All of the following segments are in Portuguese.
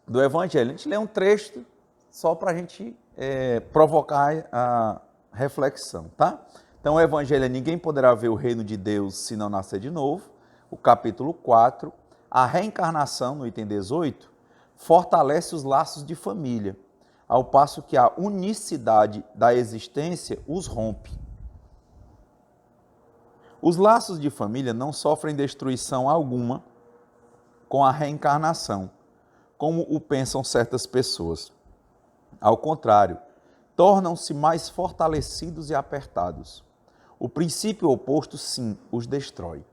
do Evangelho. A gente lê um trecho só para a gente provocar a reflexão, tá? Então, o Evangelho é: ninguém poderá ver o reino de Deus se não nascer de novo. O capítulo 4, a reencarnação, no item 18, fortalece os laços de família, ao passo que a unicidade da existência os rompe. Os laços de família não sofrem destruição alguma com a reencarnação, como o pensam certas pessoas. Ao contrário, tornam-se mais fortalecidos e apertados. O princípio oposto, sim, os destrói.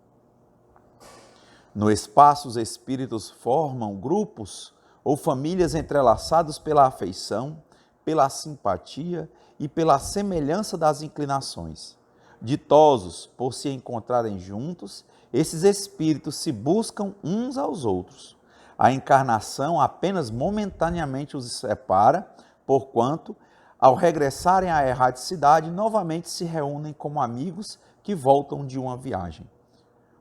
No espaço, os espíritos formam grupos ou famílias entrelaçados pela afeição, pela simpatia e pela semelhança das inclinações. Ditosos por se encontrarem juntos, esses espíritos se buscam uns aos outros. A encarnação apenas momentaneamente os separa, porquanto, ao regressarem à erradicidade, novamente se reúnem como amigos que voltam de uma viagem.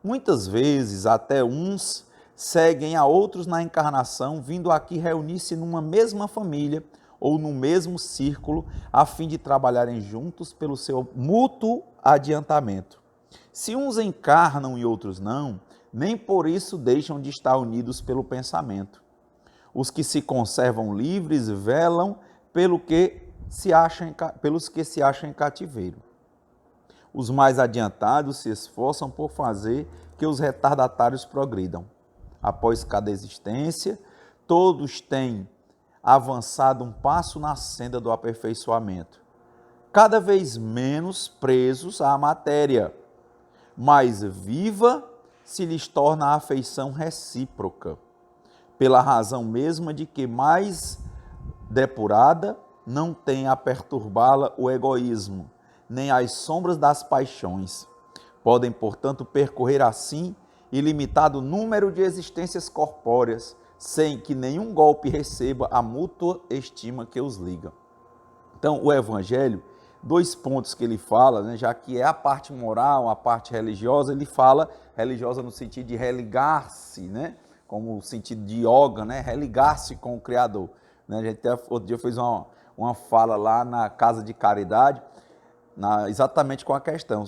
Muitas vezes, até uns seguem a outros na encarnação, vindo aqui reunir-se numa mesma família ou no mesmo círculo, a fim de trabalharem juntos pelo seu mútuo adiantamento. Se uns encarnam e outros não, nem por isso deixam de estar unidos pelo pensamento. Os que se conservam livres velam pelos que se acham em cativeiro. Os mais adiantados se esforçam por fazer que os retardatários progridam. Após cada existência, todos têm avançado um passo na senda do aperfeiçoamento, cada vez menos presos à matéria, mais viva se lhes torna a afeição recíproca, pela razão mesma de que mais depurada não tem a perturbá-la o egoísmo, nem as sombras das paixões. Podem, portanto, percorrer assim ilimitado número de existências corpóreas, sem que nenhum golpe receba a mútua estima que os liga. Então, o Evangelho, dois pontos que ele fala, né, já que é a parte moral, a parte religiosa, ele fala religiosa no sentido de religar-se, né, como o sentido de yoga, né, religar-se com o Criador. Né, a gente até, outro dia fez uma fala lá na Casa de Caridade, exatamente com a questão,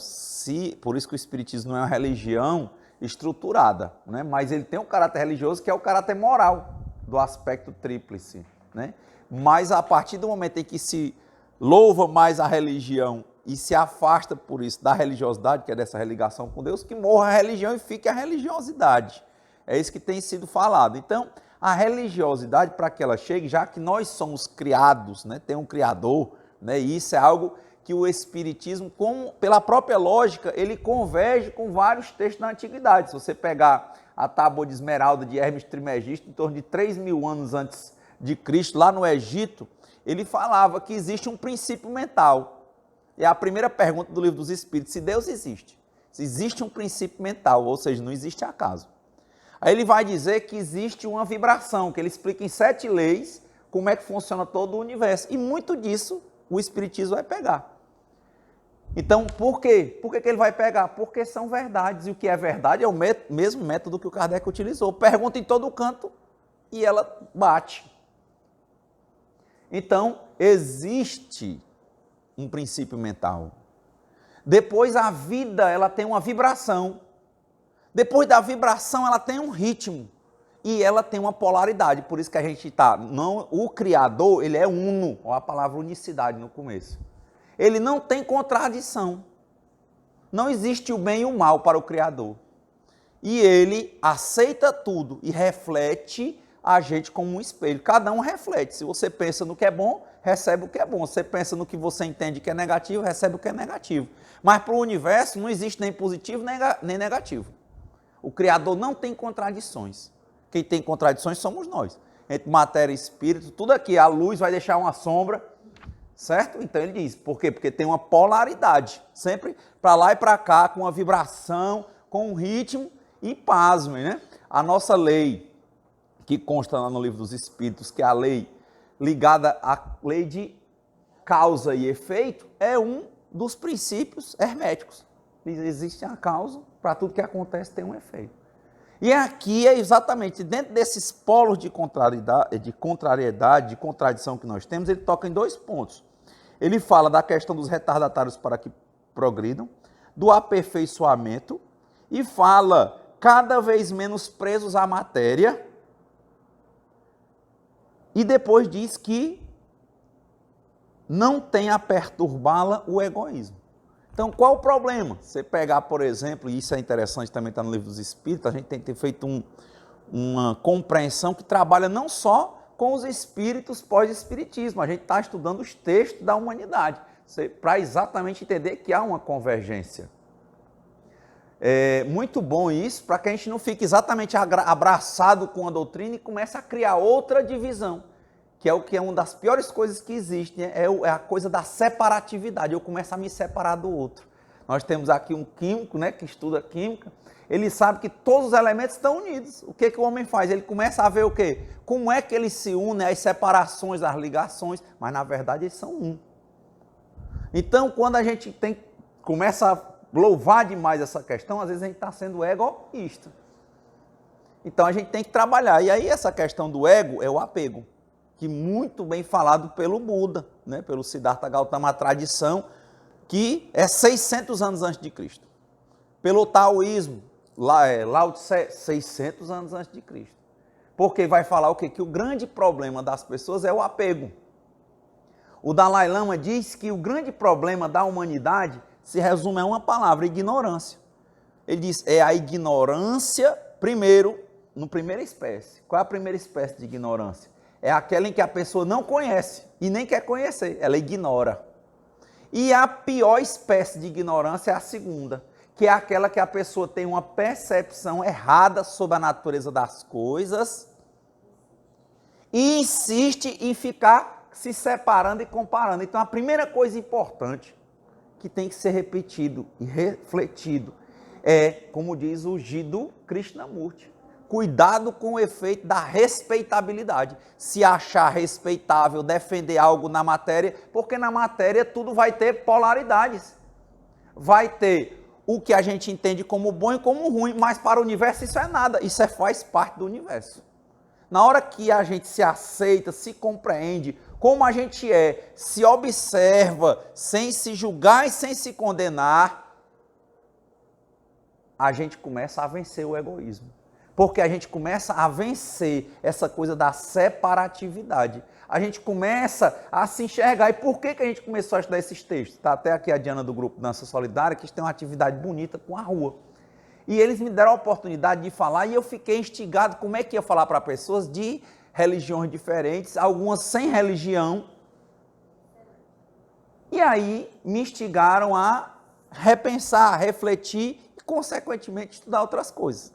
por isso que o Espiritismo não é uma religião estruturada, né? Mas ele tem um caráter religioso que é o caráter moral do aspecto tríplice, né? Mas a partir do momento em que se louva mais a religião e se afasta por isso da religiosidade, que é dessa religação com Deus, que morra a religião e fique a religiosidade. É isso que tem sido falado. Então, a religiosidade, para que ela chegue, já que nós somos criados, né? Tem um Criador, né? E isso é algo que o Espiritismo, pela própria lógica, ele converge com vários textos da Antiguidade. Se você pegar a Tábua de Esmeralda de Hermes Trismegisto, em torno de 3.000 anos antes de Cristo, lá no Egito, ele falava que existe um princípio mental. É a primeira pergunta do Livro dos Espíritos: se Deus existe, se existe um princípio mental, ou seja, não existe acaso. Aí ele vai dizer que existe uma vibração, que ele explica em 7 leis como é que funciona todo o universo. E muito disso o Espiritismo vai pegar. Então, por quê? Por que ele vai pegar? Porque são verdades, e o que é verdade é o mesmo método que o Kardec utilizou. Pergunta em todo canto e ela bate. Então, existe um princípio mental. Depois, a vida, ela tem uma vibração. Depois da vibração, ela tem um ritmo. E ela tem uma polaridade. Por isso que a gente está... O Criador, ele é uno. Olha a palavra unicidade no começo. Ele não tem contradição. Não existe o bem e o mal para o Criador. E ele aceita tudo e reflete a gente como um espelho. Cada um reflete. Se você pensa no que é bom, recebe o que é bom. Se você pensa no que você entende que é negativo, recebe o que é negativo. Mas para o universo não existe nem positivo nem negativo. O Criador não tem contradições. Quem tem contradições somos nós. Entre matéria e espírito, tudo aqui. A luz vai deixar uma sombra, certo? Então ele diz, por quê? Porque tem uma polaridade, sempre para lá e para cá, com uma vibração, com um ritmo, e pasmem, né? A nossa lei, que consta lá no Livro dos Espíritos, que é a lei ligada à lei de causa e efeito, é um dos princípios herméticos. Existe a causa, para tudo que acontece tem um efeito. E aqui é exatamente dentro desses polos de contrariedade, de contradição que nós temos, ele toca em 2 pontos. Ele fala da questão dos retardatários para que progridam, do aperfeiçoamento, e fala cada vez menos presos à matéria, e depois diz que não tem a perturbá-la o egoísmo. Então, qual o problema? Você pegar, por exemplo, e isso é interessante, também está no Livro dos Espíritos, a gente tem que ter feito uma compreensão que trabalha não só com os espíritos pós-espiritismo, a gente está estudando os textos da humanidade, para exatamente entender que há uma convergência. É muito bom isso, para que a gente não fique exatamente abraçado com a doutrina e comece a criar outra divisão, que é uma das piores coisas que existe, né? É a coisa da separatividade, eu começo a me separar do outro. Nós temos aqui um químico, né, que estuda química, ele sabe que todos os elementos estão unidos. O que o homem faz? Ele começa a ver o quê? Como é que eles se unem, as separações, as ligações, mas na verdade eles são um. Então, quando a gente começa a louvar demais essa questão, às vezes a gente está sendo egoísta. Então a gente tem que trabalhar. E aí essa questão do ego é o apego, que muito bem falado pelo Buda, né, pelo Siddhartha Gautama, a tradição que é 600 anos antes de Cristo. Pelo taoísmo, Lao Tse, 600 anos antes de Cristo. Porque vai falar o quê? Que o grande problema das pessoas é o apego. O Dalai Lama diz que o grande problema da humanidade se resume a uma palavra: ignorância. Ele diz, é a ignorância, no primeira espécie. Qual é a primeira espécie de ignorância? É aquela em que a pessoa não conhece e nem quer conhecer, ela ignora. E a pior espécie de ignorância é a segunda, que é aquela que a pessoa tem uma percepção errada sobre a natureza das coisas e insiste em ficar se separando e comparando. Então, a primeira coisa importante que tem que ser repetido e refletido é, como diz o Jiddu Krishnamurti, cuidado com o efeito da respeitabilidade. Se achar respeitável defender algo na matéria, porque na matéria tudo vai ter polaridades. Vai ter o que a gente entende como bom e como ruim, mas para o universo isso é nada, isso faz parte do universo. Na hora que a gente se aceita, se compreende como a gente é, se observa sem se julgar e sem se condenar, a gente começa a vencer o egoísmo. Porque a gente começa a vencer essa coisa da separatividade. A gente começa a se enxergar. E por que a gente começou a estudar esses textos? Está até aqui a Diana do Grupo Dança Solidária, que tem uma atividade bonita com a rua. E eles me deram a oportunidade de falar e eu fiquei instigado como é que ia falar para pessoas de religiões diferentes, algumas sem religião. E aí me instigaram a repensar, a refletir e, consequentemente, estudar outras coisas.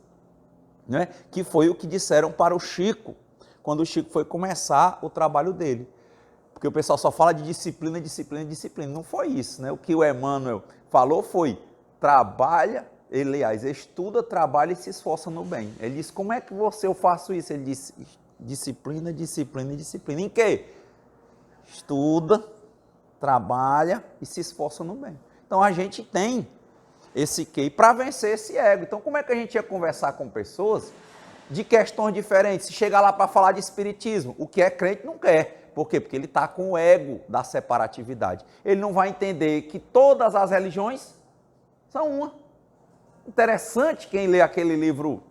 Né? Que foi o que disseram para o Chico, quando o Chico foi começar o trabalho dele. Porque o pessoal só fala de disciplina, disciplina, disciplina. Não foi isso, né? O que o Emmanuel falou foi, trabalha, aliás, estuda, trabalha e se esforça no bem. Ele disse, como é que eu faço isso? Ele disse, disciplina, disciplina e disciplina. Em quê? Estuda, trabalha e se esforça no bem. Então a gente tem esse QI para vencer esse ego. Então como é que a gente ia conversar com pessoas de questões diferentes? Se chegar lá para falar de espiritismo, o que é crente não quer. Por quê? Porque ele está com o ego da separatividade. Ele não vai entender que todas as religiões são uma. Interessante quem lê aquele livro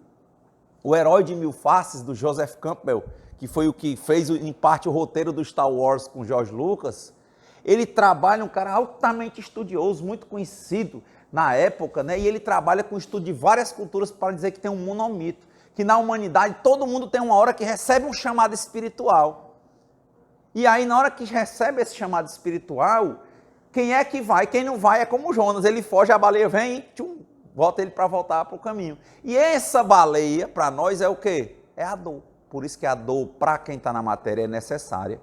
O Herói de Mil Faces, do Joseph Campbell, que foi o que fez em parte o roteiro do Star Wars com George Lucas. Ele trabalha, um cara altamente estudioso, muito conhecido na época, né? E ele trabalha com o estudo de várias culturas para dizer que tem um monomito, que na humanidade todo mundo tem uma hora que recebe um chamado espiritual. E aí na hora que recebe esse chamado espiritual, quem é que vai? Quem não vai é como o Jonas, ele foge, a baleia vem e tchum, volta ele para voltar para o caminho. E essa baleia, para nós, é o quê? É a dor. Por isso que a dor, para quem está na matéria, é necessária,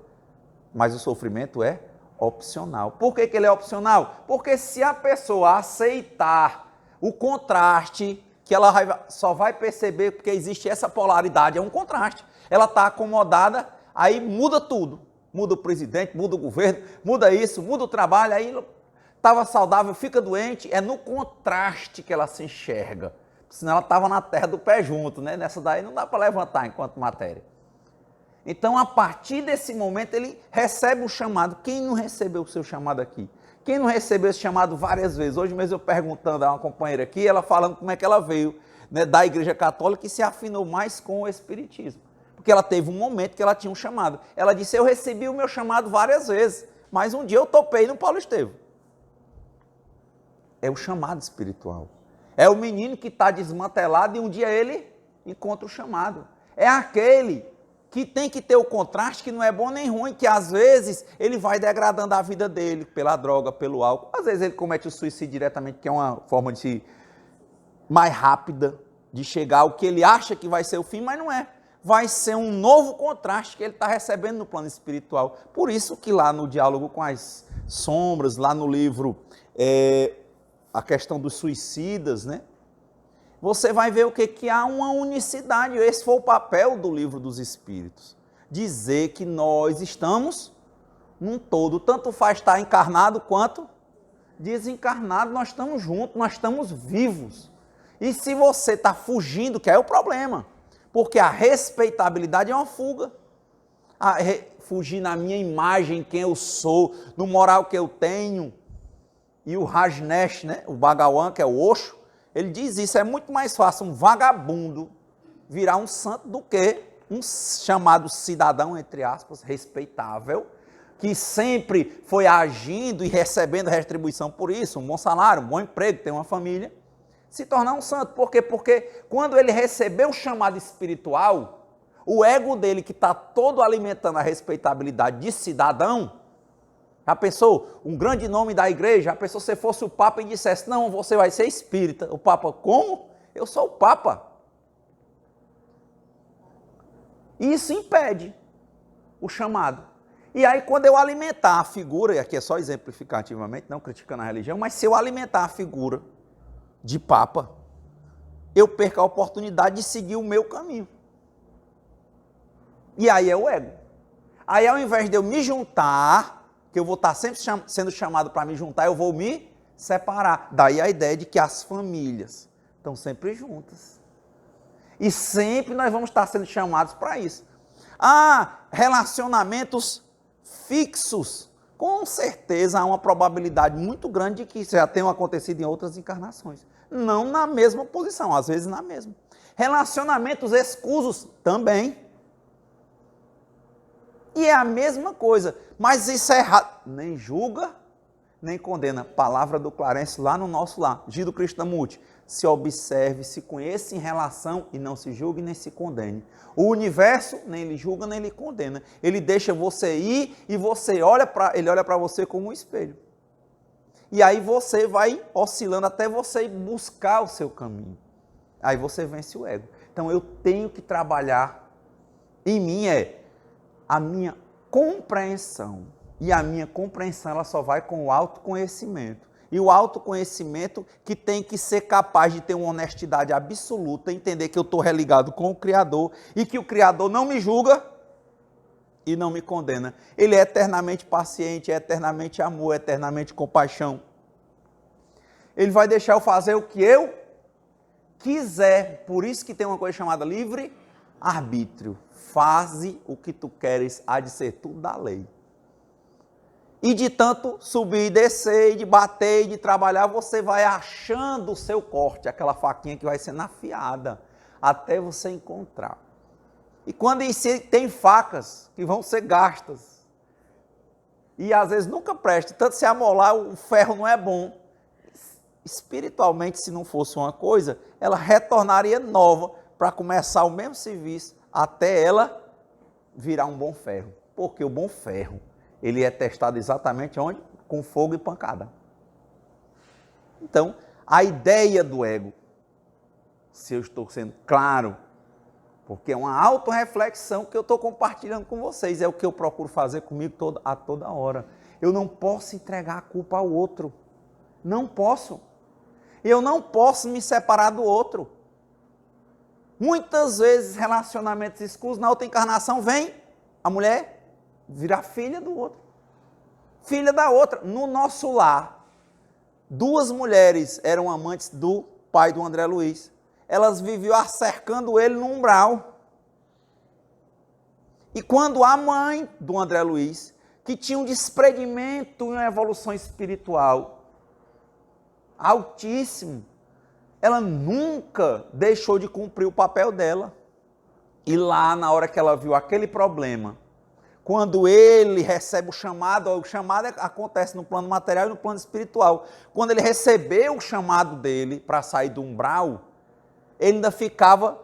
mas o sofrimento é opcional. Por que ele é opcional? Porque se a pessoa aceitar o contraste, que ela só vai perceber porque existe essa polaridade, é um contraste. Ela está acomodada, aí muda tudo. Muda o presidente, muda o governo, muda isso, muda o trabalho, aí estava saudável, fica doente, é no contraste que ela se enxerga. senão ela estava na terra do pé junto, né? Nessa daí não dá para levantar enquanto matéria. Então, a partir desse momento, ele recebe o chamado. Quem não recebeu o seu chamado aqui? Quem não recebeu esse chamado várias vezes? Hoje mesmo eu perguntando a uma companheira aqui, ela falando como é que ela veio, né, da Igreja Católica e se afinou mais com o Espiritismo. Porque ela teve um momento que ela tinha um chamado. Ela disse, eu recebi o meu chamado várias vezes, mas um dia eu topei no Paulo Estevam. É o chamado espiritual. É o menino que está desmantelado e um dia ele encontra o chamado. É aquele que tem que ter o contraste, que não é bom nem ruim, que às vezes ele vai degradando a vida dele pela droga, pelo álcool. Às vezes ele comete o suicídio diretamente, que é uma forma de mais rápida de chegar ao que ele acha que vai ser o fim, mas não é. Vai ser um novo contraste que ele está recebendo no plano espiritual. Por isso que lá no Diálogo com as Sombras, lá no livro A Questão dos Suicidas, né? Você vai ver o que? Que há uma unicidade. Esse foi o papel do Livro dos Espíritos. Dizer que nós estamos num todo. Tanto faz estar encarnado quanto desencarnado. Nós estamos juntos, nós estamos vivos. E se você está fugindo, que é o problema. Porque a respeitabilidade é uma fuga. Fugir na minha imagem, quem eu sou, no moral que eu tenho. E o Rajneesh, né? O Bhagawan, que é o Osho, ele diz isso, é muito mais fácil um vagabundo virar um santo do que um chamado cidadão, entre aspas, respeitável, que sempre foi agindo e recebendo retribuição por isso, um bom salário, um bom emprego, tem uma família, se tornar um santo. Por quê? Porque quando ele recebeu o chamado espiritual, o ego dele, que está todo alimentando a respeitabilidade de cidadão, já pensou, um grande nome da igreja, já pensou se fosse o Papa e dissesse, não, você vai ser espírita. O Papa, como? Eu sou o Papa. Isso impede o chamado. E aí quando eu alimentar a figura, e aqui é só exemplificativamente, não criticando a religião, mas se eu alimentar a figura de Papa, eu perco a oportunidade de seguir o meu caminho. E aí é o ego. Aí ao invés de eu me juntar, que eu vou estar sempre sendo chamado para me juntar, eu vou me separar. Daí a ideia de que as famílias estão sempre juntas. E sempre nós vamos estar sendo chamados para isso. Relacionamentos fixos. Com certeza há uma probabilidade muito grande de que isso já tenha acontecido em outras encarnações. Não na mesma posição, às vezes na mesma. Relacionamentos escusos também. E é a mesma coisa, mas isso é errado. Nem julga, nem condena. Palavra do Clarence lá no nosso lar. Gido Krishnamurti. Se observe, se conheça em relação e não se julgue nem se condene. O universo nem lhe julga nem lhe condena. Ele deixa você ir e ele olha para você como um espelho. E aí você vai oscilando até você buscar o seu caminho. Aí você vence o ego. Então eu tenho que trabalhar em mim a minha compreensão. E a minha compreensão ela só vai com o autoconhecimento. E o autoconhecimento que tem que ser capaz de ter uma honestidade absoluta, entender que eu estou religado com o Criador e que o Criador não me julga e não me condena. Ele é eternamente paciente, é eternamente amor, é eternamente compaixão. Ele vai deixar eu fazer o que eu quiser. Por isso que tem uma coisa chamada livre-arbítrio. Faze o que tu queres, há de ser tudo da lei. E de tanto subir e descer, e de bater, e de trabalhar, você vai achando o seu corte, aquela faquinha que vai sendo afiada, até você encontrar. E quando tem facas que vão ser gastas, e às vezes nunca presta, tanto se amolar, o ferro não é bom. Espiritualmente, se não fosse uma coisa, ela retornaria nova para começar o mesmo serviço, até ela virar um bom ferro. Porque o bom ferro, ele é testado exatamente onde? Com fogo e pancada. Então, a ideia do ego, se eu estou sendo claro, porque é uma autorreflexão que eu estou compartilhando com vocês, é o que eu procuro fazer comigo a toda hora. Eu não posso entregar a culpa ao outro. Não posso. Eu não posso me separar do outro. Muitas vezes, relacionamentos escusos, na outra encarnação, vem a mulher virar filha do outro. Filha da outra. No nosso lar, 2 mulheres eram amantes do pai do André Luiz. elas viviam cercando ele no umbral. E quando a mãe do André Luiz, que tinha um desprendimento e uma evolução espiritual altíssimo, ela nunca deixou de cumprir o papel dela. E lá, na hora que ela viu aquele problema, quando ele recebe o chamado acontece no plano material e no plano espiritual. Quando ele recebeu o chamado dele para sair do umbral, ele ainda ficava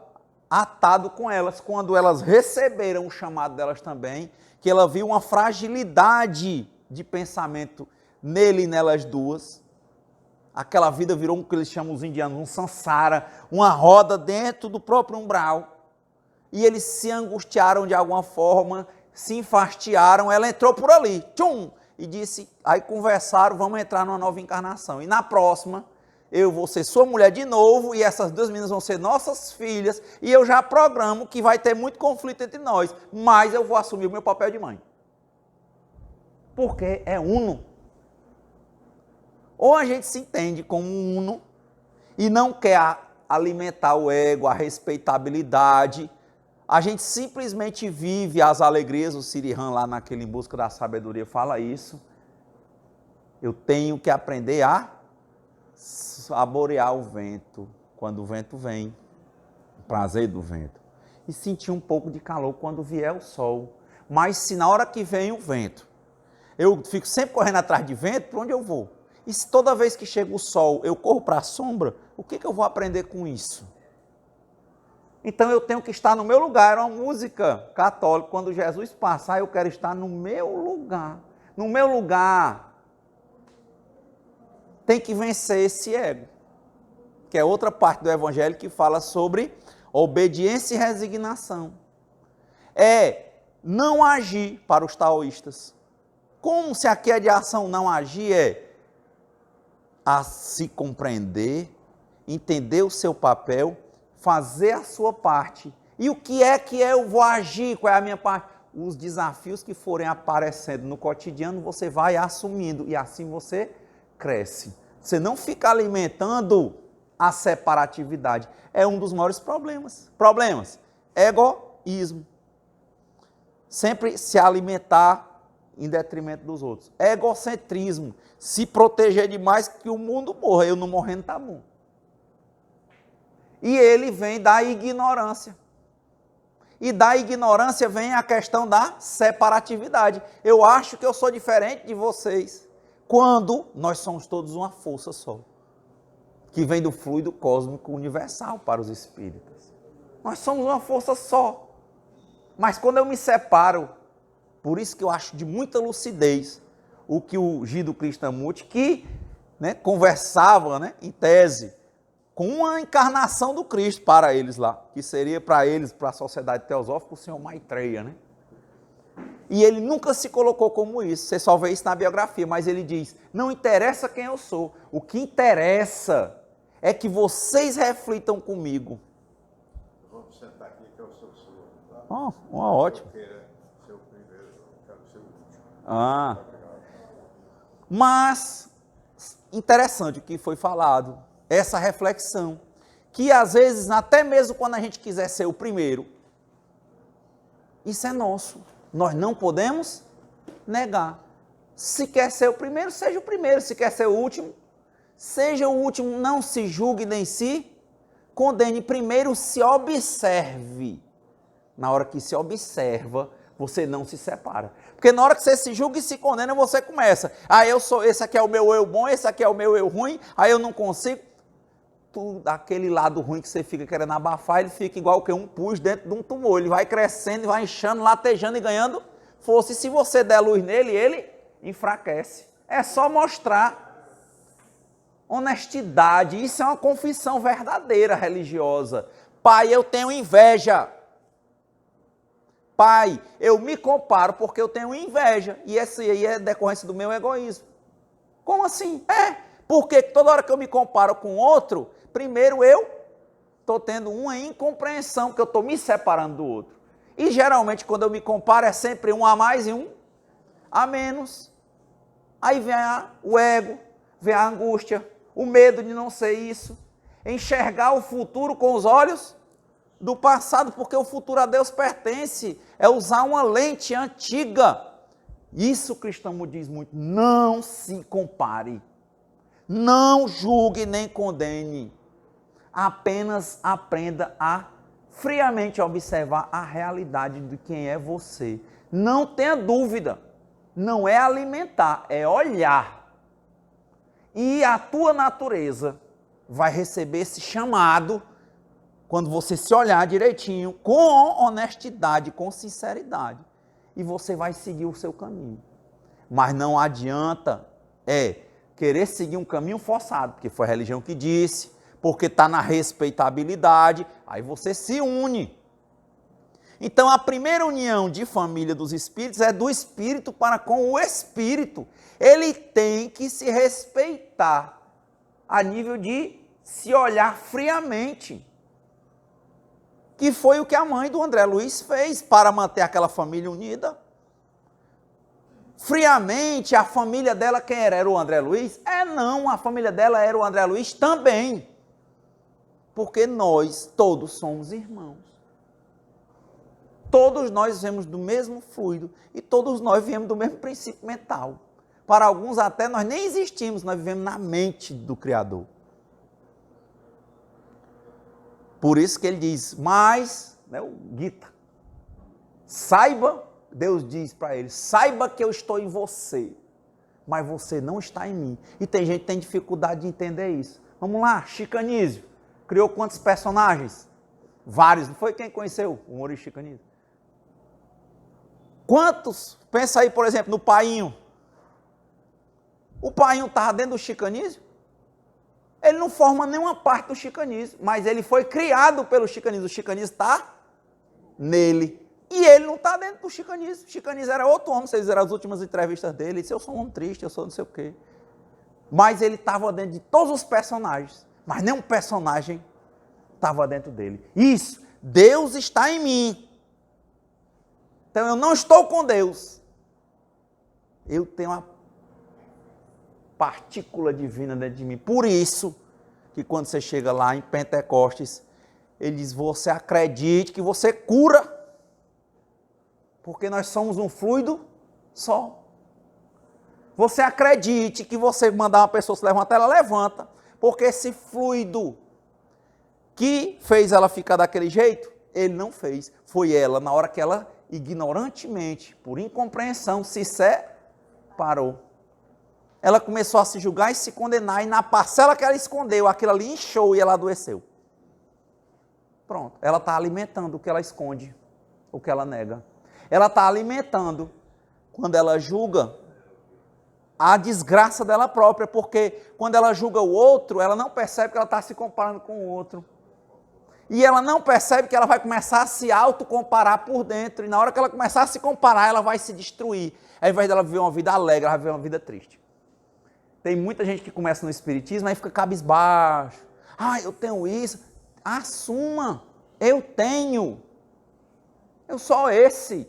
atado com elas. Quando elas receberam o chamado delas também, que ela viu uma fragilidade de pensamento nele e nelas duas, aquela vida virou o que eles chamam os indianos, um sansara, uma roda dentro do próprio umbral. E eles se angustiaram de alguma forma, se enfastiaram, ela entrou por ali, tchum, e disse, aí conversaram, vamos entrar numa nova encarnação. E na próxima, eu vou ser sua mulher de novo, e essas duas meninas vão ser nossas filhas, e eu já programo que vai ter muito conflito entre nós, mas eu vou assumir o meu papel de mãe. Porque é uno. Ou a gente se entende como um uno, e não quer alimentar o ego, a respeitabilidade. A gente simplesmente vive as alegrias, o Siri Han lá naquele Em Busca da Sabedoria fala isso. Eu tenho que aprender a saborear o vento, quando o vento vem, o prazer do vento. E sentir um pouco de calor quando vier o sol. Mas se na hora que vem o vento, eu fico sempre correndo atrás de vento, para onde eu vou? E se toda vez que chega o sol eu corro para a sombra, o que eu vou aprender com isso? Então eu tenho que estar no meu lugar. Era uma música católica, quando Jesus passar, eu quero estar no meu lugar. No meu lugar. Tem que vencer esse ego, que é outra parte do Evangelho que fala sobre obediência e resignação. É não agir para os taoístas. Como se aqui é de ação não agir, é a se compreender, entender o seu papel, fazer a sua parte. E o que eu vou agir? Qual é a minha parte? Os desafios que forem aparecendo no cotidiano, você vai assumindo e assim você cresce. Você não fica alimentando a separatividade. É um dos maiores problemas. Egoísmo. Sempre se alimentar em detrimento dos outros. Egocentrismo. Se proteger demais que o mundo morra. Eu não morrendo, tá bom. E ele vem da ignorância. E da ignorância vem a questão da separatividade. Eu acho que eu sou diferente de vocês, quando nós somos todos uma força só, que vem do fluido cósmico universal para os espíritas. Nós somos uma força só. Mas quando eu me separo, por isso que eu acho de muita lucidez o que o Jiddu Krishnamurti, que conversava em tese, com uma encarnação do Cristo para eles lá, que seria para eles, para a sociedade teosófica, o senhor Maitreya, E ele nunca se colocou como isso, você só vê isso na biografia, mas ele diz, não interessa quem eu sou, o que interessa é que vocês reflitam comigo. Vamos sentar aqui que eu sou o senhor. Tá? Ótimo. Eu quero ser o primeiro, eu quero ser o último. Mas, interessante o que foi falado, essa reflexão, que às vezes, até mesmo quando a gente quiser ser o primeiro, isso é nosso, nós não podemos negar. Se quer ser o primeiro, seja o primeiro, se quer ser o último, seja o último, não se julgue nem se condene, primeiro se observe. Na hora que se observa, você não se separa. Porque na hora que você se julga e se condena, você começa, esse aqui é o meu eu bom, esse aqui é o meu eu ruim, aí eu não consigo. Tudo, aquele lado ruim que você fica querendo abafar, ele fica igual que um pus dentro de um tumor. Ele vai crescendo, vai inchando, latejando e ganhando força. E se você der luz nele, ele enfraquece. É só mostrar honestidade. Isso é uma confissão verdadeira religiosa. Pai, eu tenho inveja. Pai, eu me comparo porque eu tenho inveja. E essa aí é decorrência do meu egoísmo. Como assim? Porque toda hora que eu me comparo com outro, primeiro eu estou tendo uma incompreensão, porque eu estou me separando do outro. E geralmente quando eu me comparo é sempre um a mais e um a menos. Aí vem o ego, vem a angústia, o medo de não ser isso. enxergar o futuro com os olhos do passado, porque o futuro a Deus pertence, é usar uma lente antiga. Isso o cristão diz muito, não se compare, não julgue nem condene, apenas aprenda a friamente observar a realidade de quem é você. Não tenha dúvida, não é alimentar, é olhar. E a tua natureza vai receber esse chamado quando você se olhar direitinho, com honestidade, com sinceridade. E você vai seguir o seu caminho. Mas não adianta querer seguir um caminho forçado, porque foi a religião que disse, porque está na respeitabilidade, aí você se une. Então a primeira união de família dos espíritos é do espírito para com o espírito. Ele tem que se respeitar a nível de se olhar friamente. Que foi o que a mãe do André Luiz fez para manter aquela família unida. Friamente, a família dela, quem era? Era o André Luiz? Não, a família dela era o André Luiz também. Porque nós todos somos irmãos. Todos nós viemos do mesmo fluido e todos nós viemos do mesmo princípio mental. Para alguns até nós nem existimos, nós vivemos na mente do Criador. Por isso que ele diz, mas, o Gita, saiba, Deus diz para ele, saiba que eu estou em você, mas você não está em mim. E tem gente que tem dificuldade de entender isso. Vamos lá, Chico Anísio, criou quantos personagens? Vários, não foi quem conheceu o humorista Chico Anísio? Quantos? Pensa aí, por exemplo, no Painho. O Painho estava dentro do Chico Anísio? Ele não forma nenhuma parte do Chico Anísio, mas ele foi criado pelo Chico Anísio. O Chico Anísio está nele. E ele não está dentro do Chico Anísio. O Chico Anísio era outro homem, vocês viram as últimas entrevistas dele. Ele disse, eu sou um homem triste, eu sou não sei o quê. Mas ele estava dentro de todos os personagens. Mas nenhum personagem estava dentro dele. Isso, Deus está em mim. Então eu não estou com Deus. Eu tenho uma partícula divina dentro de mim. Por isso que quando você chega lá em Pentecostes, ele diz, você acredite que você cura, porque nós somos um fluido só. Você acredite que você mandar uma pessoa se levantar, ela levanta, porque esse fluido que fez ela ficar daquele jeito, ele não fez. Foi ela, na hora que ela, ignorantemente, por incompreensão, se separou. Ela começou a se julgar e se condenar, e na parcela que ela escondeu, aquilo ali inchou e ela adoeceu. Pronto, ela está alimentando o que ela esconde, o que ela nega. Ela está alimentando, quando ela julga, a desgraça dela própria, porque quando ela julga o outro, ela não percebe que ela está se comparando com o outro. E ela não percebe que ela vai começar a se autocomparar por dentro, e na hora que ela começar a se comparar, ela vai se destruir. Ao invés dela viver uma vida alegre, ela vai viver uma vida triste. Tem muita gente que começa no espiritismo e fica cabisbaixo. Eu tenho isso. Assuma, eu tenho. Eu sou esse.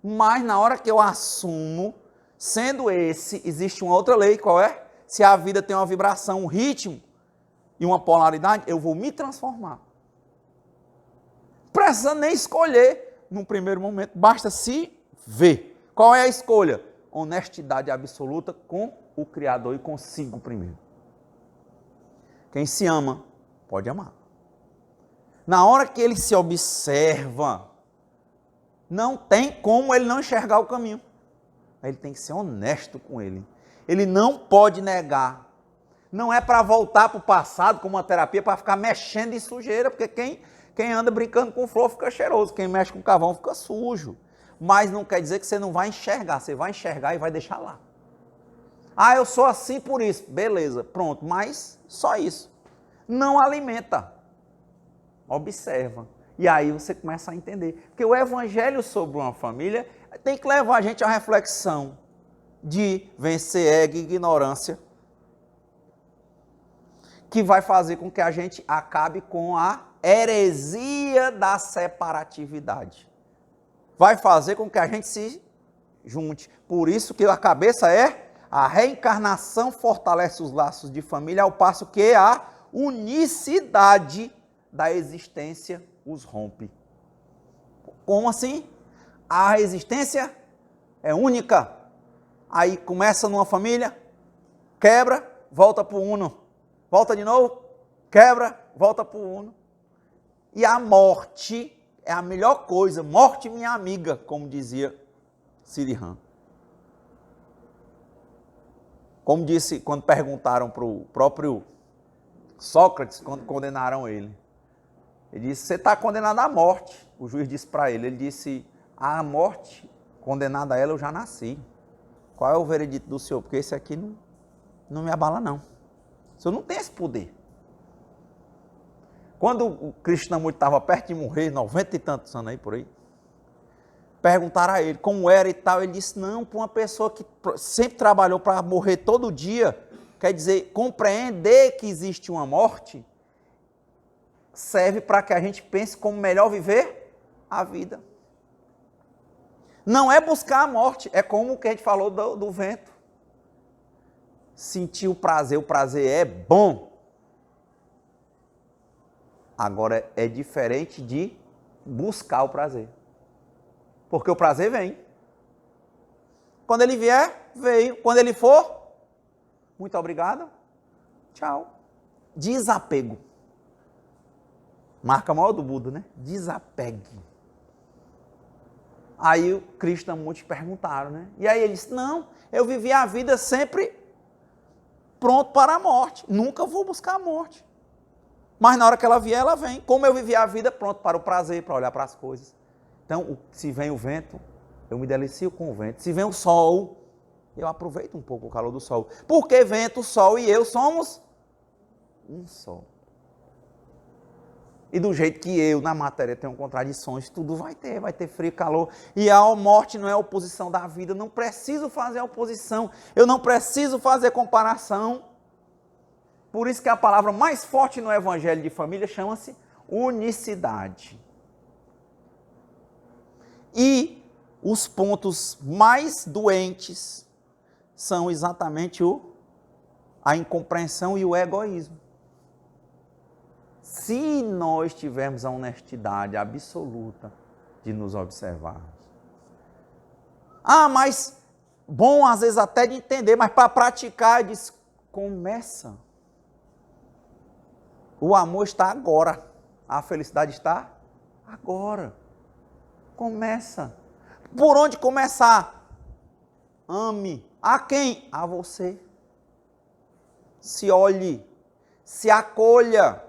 Mas na hora que eu assumo, sendo esse, existe uma outra lei, qual é? Se a vida tem uma vibração, um ritmo e uma polaridade, eu vou me transformar. Precisa nem escolher num primeiro momento, basta se ver. Qual é a escolha? Honestidade absoluta com o Criador e consigo primeiro. Quem se ama, pode amar. Na hora que ele se observa, não tem como ele não enxergar o caminho. Ele tem que ser honesto com ele. Ele não pode negar. Não é para voltar para o passado como uma terapia, para ficar mexendo em sujeira, porque quem anda brincando com flor fica cheiroso, quem mexe com carvão fica sujo. Mas não quer dizer que você não vai enxergar, você vai enxergar e vai deixar lá. Eu sou assim por isso. Beleza, pronto, mas só isso. Não alimenta. Observa. E aí você começa a entender. Porque o evangelho sobre uma família tem que levar a gente à reflexão de vencer ego e ignorância, que vai fazer com que a gente acabe com a heresia da separatividade. Vai fazer com que a gente se junte. Por isso que a cabeça é a reencarnação fortalece os laços de família, ao passo que unicidade da existência os rompe. Como assim? A existência é única. Aí começa numa família, quebra, volta para o uno. Volta de novo, quebra, volta para o uno. E a morte é a melhor coisa. Morte, minha amiga, como dizia Sirihan. Como disse quando perguntaram para o próprio Sócrates, quando condenaram ele. Ele disse, você está condenado à morte. O juiz disse para ele, a morte, condenada a ela, eu já nasci. Qual é o veredito do senhor? Porque esse aqui não me abala, não. O senhor não tem esse poder. Quando o Krishnamurti estava perto de morrer, 90 e tantos anos aí por aí, perguntaram a ele como era e tal, ele disse, não, para uma pessoa que sempre trabalhou para morrer todo dia, quer dizer, compreender que existe uma morte, serve para que a gente pense como melhor viver a vida. Não é buscar a morte, é como o que a gente falou do vento. Sentir o prazer é bom. Agora é diferente de buscar o prazer. Porque o prazer vem. Quando ele vier, veio. Quando ele for, muito obrigado, tchau. Desapego. Marca maior do Buda, né? Desapegue. Aí o Krishnamurti perguntaram, né? E aí ele disse, não, eu vivi a vida sempre pronto para a morte. Nunca vou buscar a morte. Mas na hora que ela vier, ela vem. Como eu vivi a vida pronto para o prazer, para olhar para as coisas. Então, se vem o vento, eu me delicio com o vento. Se vem o sol, eu aproveito um pouco o calor do sol. Porque vento, sol e eu somos um só. E do jeito que eu, na matéria, tenho contradições, tudo vai ter frio e calor. E a morte não é a oposição da vida, eu não preciso fazer oposição, eu não preciso fazer comparação. Por isso que a palavra mais forte no Evangelho de Família chama-se unicidade. E os pontos mais doentes são exatamente a incompreensão e o egoísmo. Se nós tivermos a honestidade absoluta de nos observarmos. Ah, mas bom às vezes até de entender, mas para praticar, diz, começa. O amor está agora, a felicidade está agora. Começa. Por onde começar? Ame. A quem? A você. Se olhe, se acolha.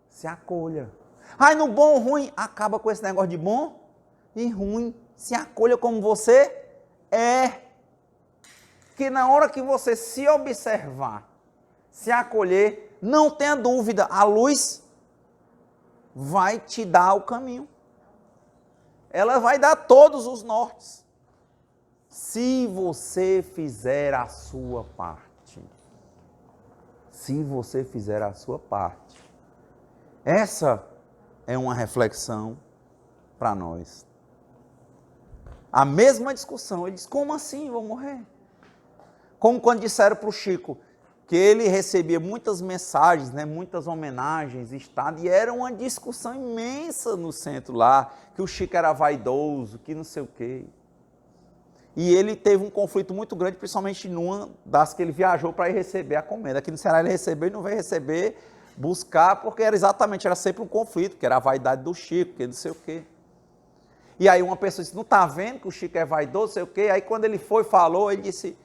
Se acolha. Ai, no bom ou ruim, acaba com esse negócio de bom e ruim. Se acolha como você é. Que na hora que você se observar, se acolher, não tenha dúvida, a luz vai te dar o caminho. Ela vai dar todos os nortes. Se você fizer a sua parte. Se você fizer a sua parte. Essa é uma reflexão para nós. A mesma discussão, ele diz, como assim vou morrer? Como quando disseram para o Chico que ele recebia muitas mensagens, né, muitas homenagens, e era uma discussão imensa no centro lá, que o Chico era vaidoso, que não sei o quê. E ele teve um conflito muito grande, principalmente numa das que ele viajou para ir receber a comenda. Aqui no Ceará ele recebeu e não veio receber, buscar, porque era sempre um conflito, que era a vaidade do Chico, que não sei o quê. E aí uma pessoa disse, não está vendo que o Chico é vaidoso, não sei o quê? Aí quando ele falou, ele disse,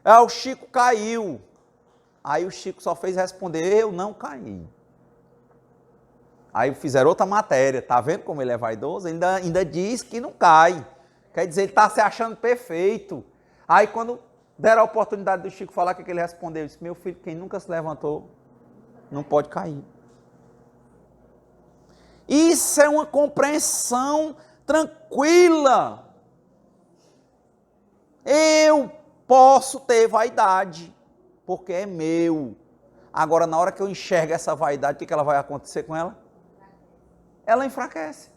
o Chico caiu. Aí o Chico só fez responder, eu não caí. Aí fizeram outra matéria, tá vendo como ele é vaidoso? Ele ainda diz que não cai. Quer dizer, ele está se achando perfeito. Aí quando deram a oportunidade do Chico falar, o que ele respondeu? Ele disse, meu filho, quem nunca se levantou, não pode cair. Isso é uma compreensão tranquila. Eu posso ter vaidade, porque é meu. Agora, na hora que eu enxergo essa vaidade, o que ela vai acontecer com ela? Ela enfraquece.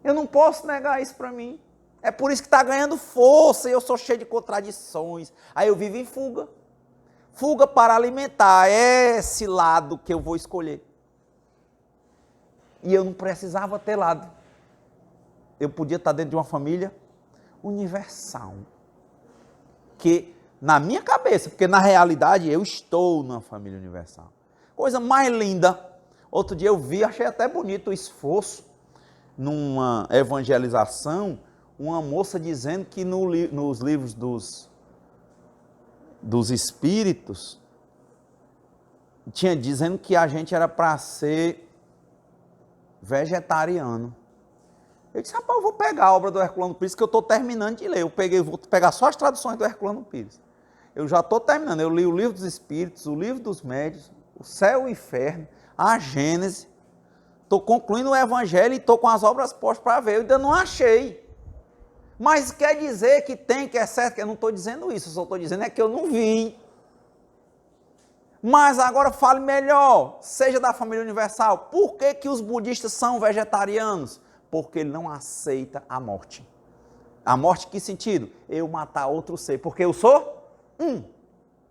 Eu não posso negar isso para mim. É por isso que está ganhando força e eu sou cheio de contradições. Aí eu vivo em fuga. Fuga para alimentar, é esse lado que eu vou escolher. E eu não precisava ter lado. Eu podia estar dentro de uma família universal. Que na minha cabeça, porque na realidade eu estou numa família universal. Coisa mais linda. Outro dia eu vi, achei até bonito o esforço, numa evangelização, uma moça dizendo que nos livros dos espíritos, tinha dizendo que a gente era para ser vegetariano. Eu disse, rapaz, eu vou pegar a obra do Herculano Pires, que eu estou terminando de ler. Vou pegar só as traduções do Herculano Pires. Eu já estou terminando. Eu li o livro dos Espíritos, o livro dos Médiuns, o Céu e o Inferno, a Gênese. Estou concluindo o Evangelho e estou com as obras postas para ver. Eu ainda não achei. Mas quer dizer que tem, que é certo, que eu não estou dizendo isso. Eu só estou dizendo é que eu não vi. Mas agora fale melhor, seja da família universal. Por que que os budistas são vegetarianos? Porque ele não aceita a morte. A morte, que sentido? Eu matar outro ser, porque eu sou um.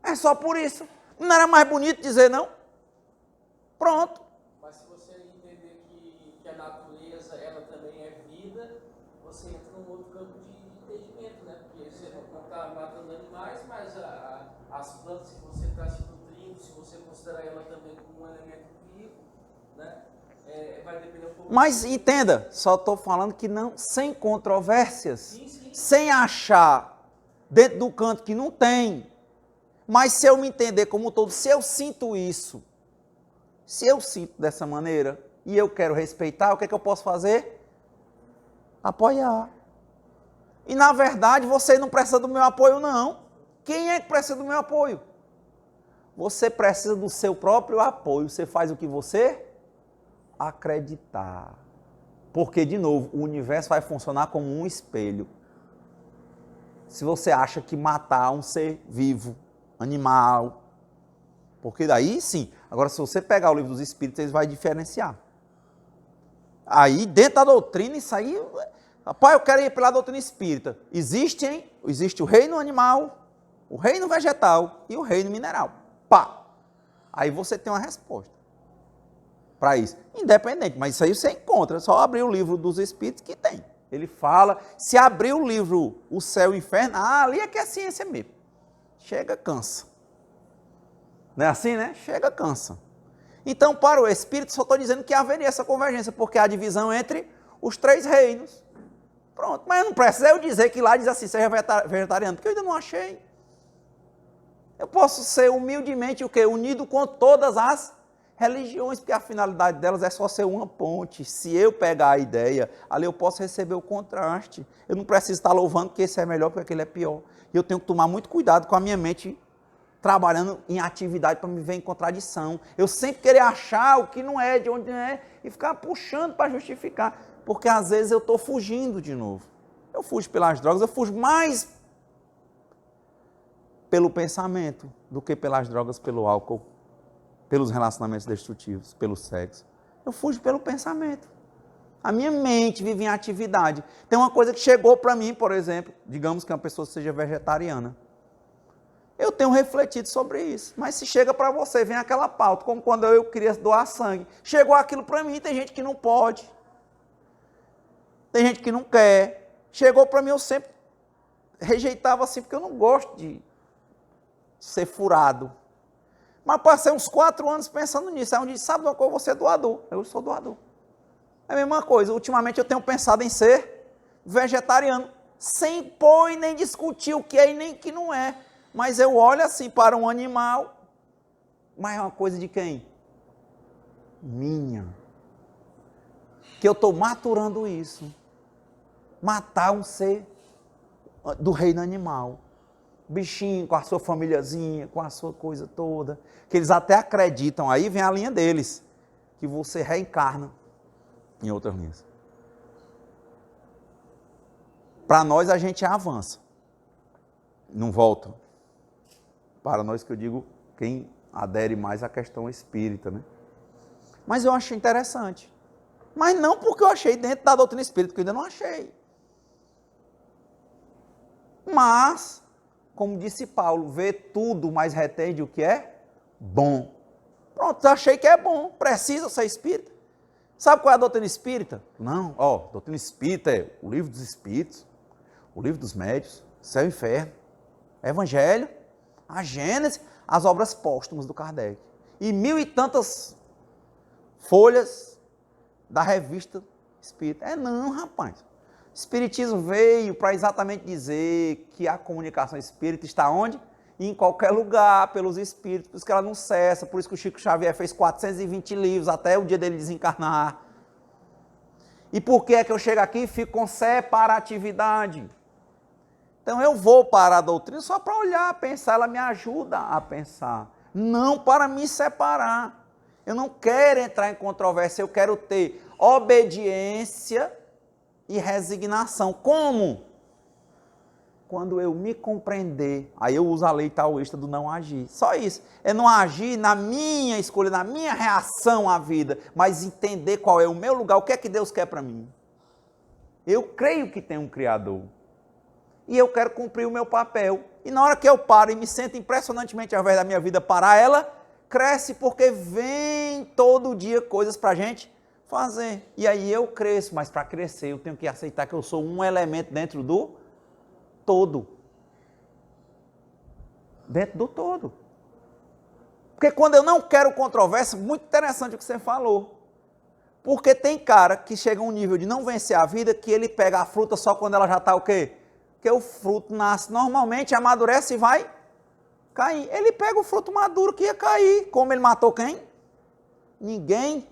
É só por isso. Não era mais bonito dizer não? Pronto. Mas se você entender que a natureza, ela também é vida, você entra num outro campo de entendimento, né? Porque você não está matando animais, mas as plantas que você está se nutrindo, se você considerar ela também como um elemento vivo, né? Vai depender um pouco. Mas entenda, só estou falando que não, sem controvérsias, Sim. sem achar dentro do canto que não tem. Mas se eu me entender como um todo, se eu sinto isso, se eu sinto dessa maneira e eu quero respeitar, o que é que eu posso fazer? Apoiar. E na verdade você não precisa do meu apoio, não. Quem é que precisa do meu apoio? Você precisa do seu próprio apoio. Você faz o que você acreditar. Porque, de novo, o universo vai funcionar como um espelho. Se você acha que matar um ser vivo, animal, porque daí sim. Agora, se você pegar o livro dos Espíritos, eles vão diferenciar. Aí, dentro da doutrina, isso aí... Rapaz, eu quero ir pela doutrina espírita. Existe o reino animal, o reino vegetal e o reino mineral. Pá! Aí você tem uma resposta para isso. Independente, mas isso aí você encontra. É só abrir o livro dos Espíritos que tem. Ele fala, se abrir o livro O Céu e o Inferno, ali é que é ciência mesmo. Chega, cansa. Não é assim, né? Chega, cansa. Então, para o Espírito, só estou dizendo que haveria essa convergência, porque há divisão entre os três reinos. Pronto, mas não precisa eu dizer que lá diz assim, seja vegetariano, porque eu ainda não achei. Eu posso ser humildemente o quê? Unido com todas as religiões, porque a finalidade delas é só ser uma ponte. Se eu pegar a ideia, ali eu posso receber o contraste. Eu não preciso estar louvando que esse é melhor, porque aquele é pior. E eu tenho que tomar muito cuidado com a minha mente trabalhando em atividade para me ver em contradição. Eu sempre querer achar o que não é, de onde não é, e ficar puxando para justificar. Porque às vezes eu estou fugindo de novo. Eu fujo pelas drogas, eu fujo mais pelo pensamento do que pelas drogas, pelo álcool, pelos relacionamentos destrutivos, pelo sexo. Eu fujo pelo pensamento. A minha mente vive em atividade. Tem uma coisa que chegou para mim, por exemplo, digamos que uma pessoa seja vegetariana. Eu tenho refletido sobre isso. Mas se chega para você, vem aquela pauta, como quando eu queria doar sangue. Chegou aquilo para mim, tem gente que não pode. Tem gente que não quer. Chegou para mim, eu sempre rejeitava assim, porque eu não gosto de ser furado. Mas passei uns 4 anos pensando nisso. Aí um dia, sabe uma coisa, você é doador. Eu sou doador. É a mesma coisa. Ultimamente eu tenho pensado em ser vegetariano. Sem pôr e nem discutir o que é e nem o que não é. Mas eu olho assim para um animal. Mas é uma coisa de quem? Minha. Que eu estou maturando isso. Matar um ser do reino animal. Bichinho, com a sua famíliazinha, com a sua coisa toda. Que eles até acreditam, aí vem a linha deles, que você reencarna em outras linhas. Para nós, a gente avança. Não volta. Para nós que eu digo, quem adere mais à questão espírita, né? Mas eu achei interessante. Mas não porque eu achei dentro da doutrina espírita, que eu ainda não achei. Mas como disse Paulo, vê tudo, mas retende o que é bom. Pronto, achei que é bom, precisa ser espírita. Sabe qual é a doutrina espírita? Não, doutrina espírita é o livro dos espíritos, o livro dos médios, céu e inferno, evangelho, a Gênese, as obras póstumas do Kardec. E 1000 e tantas folhas da revista espírita. Não, rapaz. O espiritismo veio para exatamente dizer que a comunicação espírita está onde? Em qualquer lugar, pelos espíritos, por isso que ela não cessa, por isso que o Chico Xavier fez 420 livros até o dia dele desencarnar. E por que é que eu chego aqui e fico com separatividade? Então eu vou para a doutrina só para olhar, pensar, ela me ajuda a pensar, não para me separar. Eu não quero entrar em controvérsia, eu quero ter obediência e resignação. Como? Quando eu me compreender, aí eu uso a lei taoísta do não agir. Só isso. É não agir na minha escolha, na minha reação à vida, mas entender qual é o meu lugar, o que é que Deus quer para mim. Eu creio que tem um Criador. E eu quero cumprir o meu papel. E na hora que eu paro e me sinto impressionantemente, ao invés da minha vida parar, ela cresce porque vem todo dia coisas para a gente fazer. E aí eu cresço, mas para crescer eu tenho que aceitar que eu sou um elemento dentro do todo. Dentro do todo. Porque quando eu não quero controvérsia, muito interessante o que você falou. Porque tem cara que chega a um nível de não vencer a vida, que ele pega a fruta só quando ela já está o quê? Porque o fruto nasce normalmente, amadurece e vai cair. Ele pega o fruto maduro que ia cair. Como ele matou quem? Ninguém.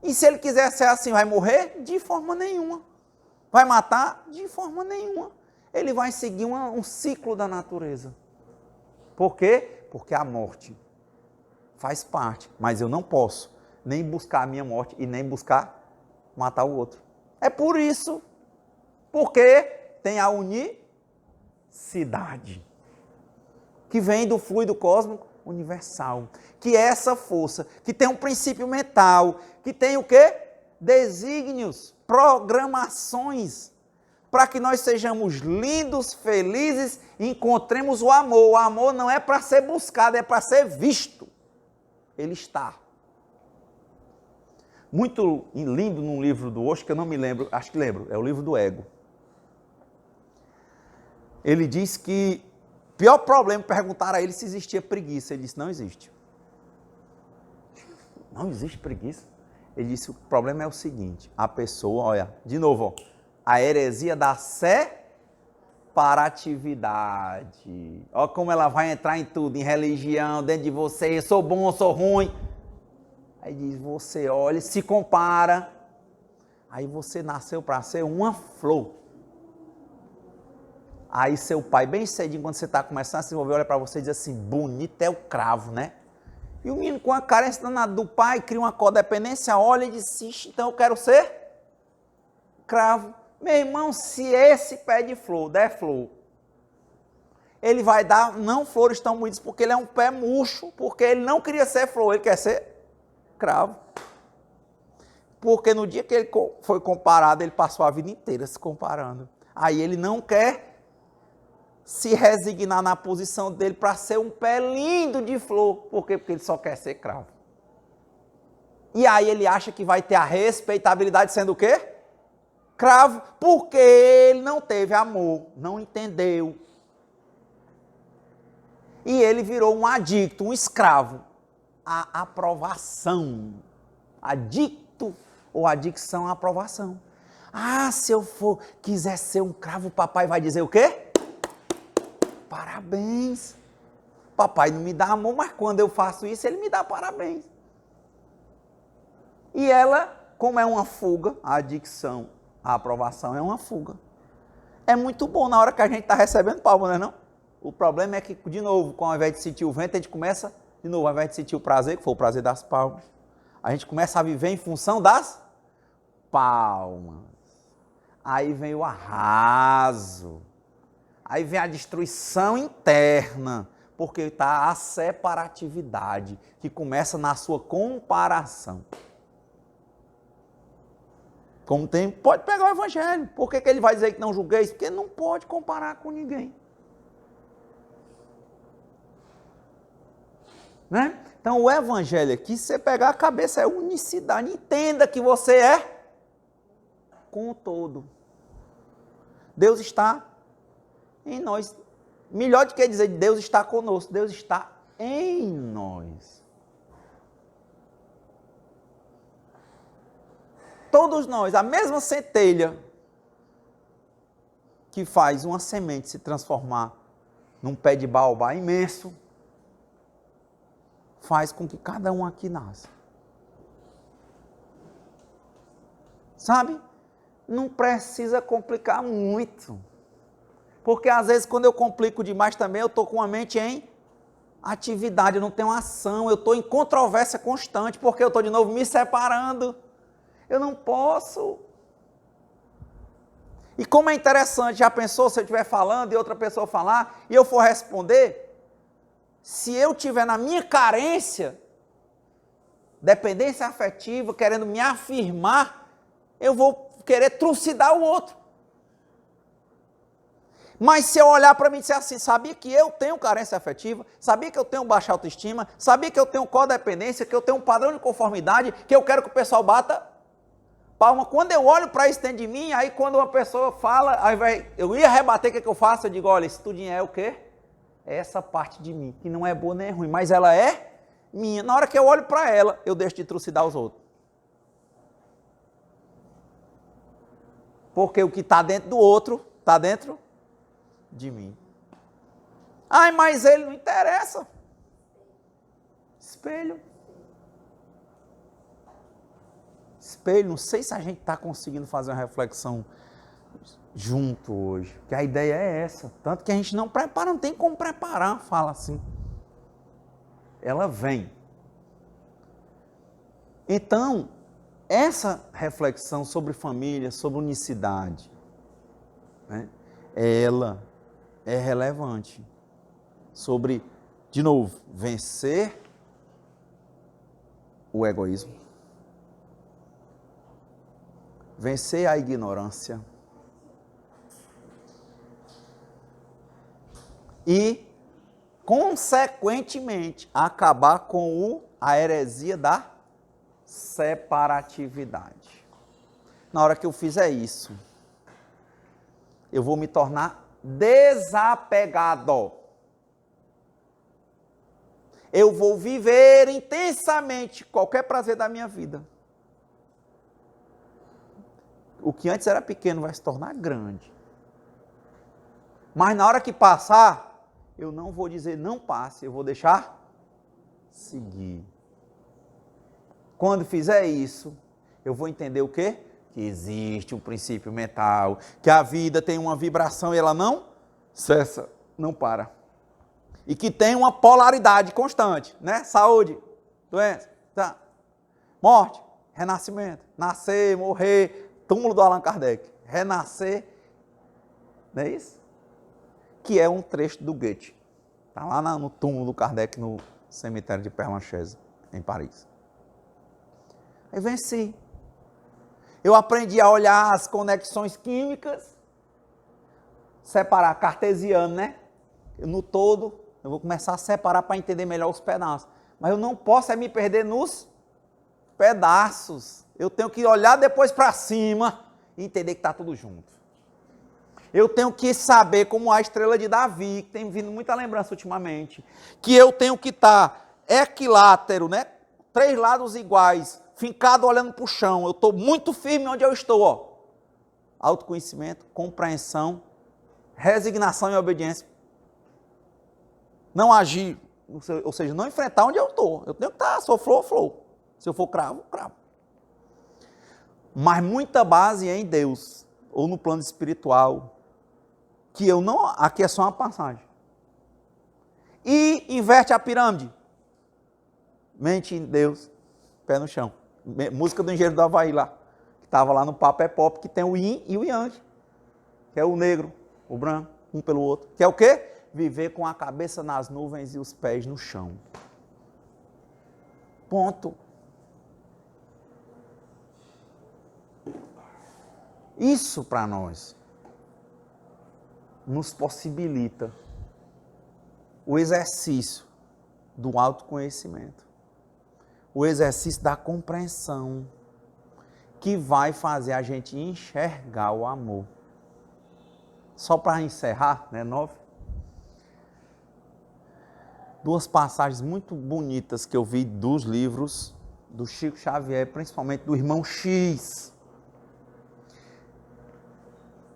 E se ele quiser ser assim, vai morrer? De forma nenhuma. Vai matar? De forma nenhuma. Ele vai seguir um ciclo da natureza. Por quê? Porque a morte faz parte, mas eu não posso nem buscar a minha morte e nem buscar matar o outro. É por isso, porque tem a unicidade, que vem do fluido cósmico universal, que é essa força, que tem um princípio mental, que tem o quê? Desígnios, programações, para que nós sejamos lindos, felizes e encontremos o amor. O amor não é para ser buscado, é para ser visto. Ele está. Muito lindo num livro do Osho, que eu não me lembro, acho que lembro, é o livro do Ego. Ele diz que o pior problema, perguntaram a ele se existia preguiça. Ele disse, não existe. Não existe preguiça? Ele disse, o problema é o seguinte, a pessoa, olha, de novo, a heresia da separatividade. Olha como ela vai entrar em tudo, em religião, dentro de você, eu sou bom, eu sou ruim. Aí diz, você olha, se compara, aí você nasceu para ser uma flor. Aí seu pai, bem cedinho, quando você está começando a se envolver, olha para você e diz assim, bonito é o cravo, né? E o menino com a carência danada do pai, cria uma codependência, olha e diz, então eu quero ser cravo. Meu irmão, se esse pé de flor der flor, ele vai dar, não flores tão bonitas, porque ele é um pé murcho, porque ele não queria ser flor, ele quer ser cravo. Porque no dia que ele foi comparado, ele passou a vida inteira se comparando. Aí ele não quer se resignar na posição dele para ser um pé lindo de flor. Por quê? Porque ele só quer ser cravo. E aí ele acha que vai ter a respeitabilidade sendo o quê? Cravo, porque ele não teve amor, não entendeu. E ele virou um adicto, um escravo à aprovação. Adicto ou adicção à aprovação. Ah, se eu quiser ser um cravo, o papai vai dizer o quê? Parabéns. Papai não me dá amor, mas quando eu faço isso, ele me dá parabéns. E ela, como é uma fuga, a adicção, a aprovação é uma fuga. É muito bom na hora que a gente está recebendo palma, não é não? O problema é que, de novo, ao invés de sentir o vento, a gente começa, de novo, ao invés de sentir o prazer, que foi o prazer das palmas, a gente começa a viver em função das palmas. Aí vem o arraso. Aí vem a destruição interna, porque está a separatividade, que começa na sua comparação. Como tem, pode pegar o evangelho. Por que ele vai dizer que não julgueis? Porque não pode comparar com ninguém. Né? Então, o evangelho aqui, se você pegar a cabeça, é unicidade. Entenda que você é com o todo. Deus está em nós. Melhor do que dizer Deus está conosco, Deus está em nós. Todos nós, a mesma centelha que faz uma semente se transformar num pé de baobá imenso, faz com que cada um aqui nasça. Sabe? Não precisa complicar muito. Porque às vezes quando eu complico demais também, eu estou com a mente em atividade, eu não tenho ação, eu estou em controvérsia constante, porque eu estou de novo me separando. Eu não posso. E como é interessante, já pensou se eu estiver falando e outra pessoa falar, e eu for responder, se eu estiver na minha carência, dependência afetiva, querendo me afirmar, eu vou querer trucidar o outro. Mas se eu olhar para mim e disser assim, sabia que eu tenho carência afetiva, sabia que eu tenho baixa autoestima, sabia que eu tenho codependência, que eu tenho um padrão de conformidade, que eu quero que o pessoal bata palma. Quando eu olho para isso dentro de mim, aí quando uma pessoa fala, eu ia rebater, o que eu faço? Eu digo, olha, isso tudinho é o quê? É essa parte de mim, que não é boa nem ruim, mas ela é minha. Na hora que eu olho para ela, eu deixo de trucidar os outros. Porque o que está dentro do outro, está dentro de mim. Ai, mas ele não interessa. Espelho. Espelho, não sei se a gente está conseguindo fazer uma reflexão junto hoje, que a ideia é essa, tanto que a gente não prepara, não tem como preparar, fala assim. Ela vem. Então, essa reflexão sobre família, sobre unicidade, né, ela é relevante sobre, de novo, vencer o egoísmo, vencer a ignorância e, consequentemente, acabar com a heresia da separatividade. Na hora que eu fizer isso, eu vou me tornar desapegado. Eu vou viver intensamente qualquer prazer da minha vida. O que antes era pequeno vai se tornar grande. Mas na hora que passar, eu não vou dizer não passe, eu vou deixar seguir. Quando fizer isso, eu vou entender o quê? Que existe um princípio mental, que a vida tem uma vibração e ela não cessa, não para. E que tem uma polaridade constante, né? Saúde, doença, tá? Morte, renascimento, nascer, morrer, túmulo do Allan Kardec, renascer, não é isso? Que é um trecho do Goethe. Está lá no túmulo do Kardec, no cemitério de Père Lachaise, em Paris. Aí venci. Eu aprendi a olhar as conexões químicas, separar cartesiano, né? No todo, eu vou começar a separar para entender melhor os pedaços. Mas eu não posso me perder nos pedaços. Eu tenho que olhar depois para cima e entender que está tudo junto. Eu tenho que saber, como a estrela de Davi, que tem vindo muita lembrança ultimamente, que eu tenho que estar equilátero, né? 3 lados iguais, fincado olhando para o chão. Eu estou muito firme onde eu estou. Ó. Autoconhecimento, compreensão, resignação e obediência. Não agir, ou seja, não enfrentar onde eu estou. Eu tenho que estar, se eu for, flow. Se eu for cravo, cravo. Mas muita base é em Deus, ou no plano espiritual, que eu não, aqui é só uma passagem. E inverte a pirâmide. Mente em Deus, pé no chão. Música do Engenheiro do Havaí lá, que estava lá no Papo é Pop, que tem o Yin e o Yang, que é o negro, o branco, um pelo outro. Que é o quê? Viver com a cabeça nas nuvens e os pés no chão. Ponto. Isso para nós nos possibilita o exercício do autoconhecimento. O exercício da compreensão, que vai fazer a gente enxergar o amor. Só para encerrar, né, 9. Duas passagens muito bonitas que eu vi dos livros do Chico Xavier, principalmente do Irmão X,